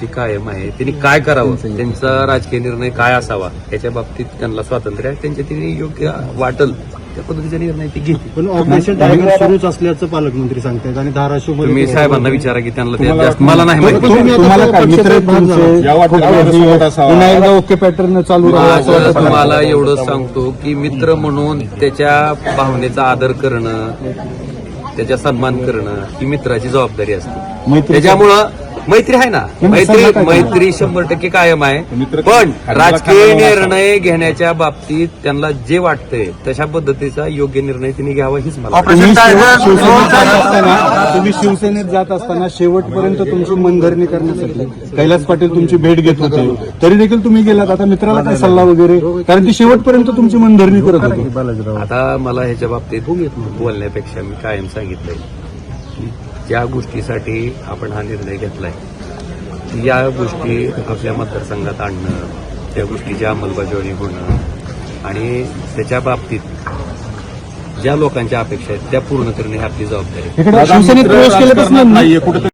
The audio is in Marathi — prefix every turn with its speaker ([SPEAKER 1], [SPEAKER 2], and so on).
[SPEAKER 1] त्यांची कायम आहे. त्यांनी काय करावं, त्यांचा राजकीय निर्णय काय असावा याच्या बाबतीत त्यांना स्वातंत्र्य आहे. त्यांच्या त्यांनी योग्य वाटल त्या पद्धतीचा निर्णय ते घेतील.
[SPEAKER 2] पण ऑपरेशन टायगर सुरूच असल्याचं पालकमंत्री सांगतायत आणि धाराशिव
[SPEAKER 1] तुम्ही साहेबांना विचारा की त्यांना ते जास्त मला नाही माहिती.
[SPEAKER 2] तुम्हाला काय मित्र पुन्हा एकदा ओके पॅटर्न चालू
[SPEAKER 1] माझं मला एवढं सांगतो की मित्र म्हणून त्याच्या भावनेचा आदर करणं, त्याचा सन्मान करणं ही मित्राची जबाबदारी असते. त्याच्यामुळं मैत्री आहे ना, मैत्री 100% कायम आहे. पण राजकीय निर्णय घेण्याच्या बाबतीत त्यांना जे वाटतंय तशा पद्धतीचा योग्य निर्णय त्यांनी घ्यावा हीच मला.
[SPEAKER 2] तुम्ही शिवसेनेत जात असताना शेवटपर्यंत तुमची मनधरणी करण्यासाठी कैलास पाटील तुमची भेट घेत होते, तरी देखील तुम्ही गेलात. आता मित्राला काय सल्ला वगैरे, कारण ती शेवटपर्यंत तुमची मनधरणी करत होती.
[SPEAKER 1] आता मला ह्याच्या बाबतीत बोलण्यापेक्षा मी कायम सांगितलंय की ज्या गोष्टीसाठी आपण हा निर्णय घेतलाय या गोष्टी आपल्या मतदारसंघात आणणं, त्या गोष्टीची अंमलबजावणी होणं आणि त्याच्या बाबतीत ज्या लोकांच्या अपेक्षा आहेत त्या पूर्ण करणे ही आपली जबाबदारी आहे.
[SPEAKER 2] शिवसेनेत प्रवेश केल्यापासून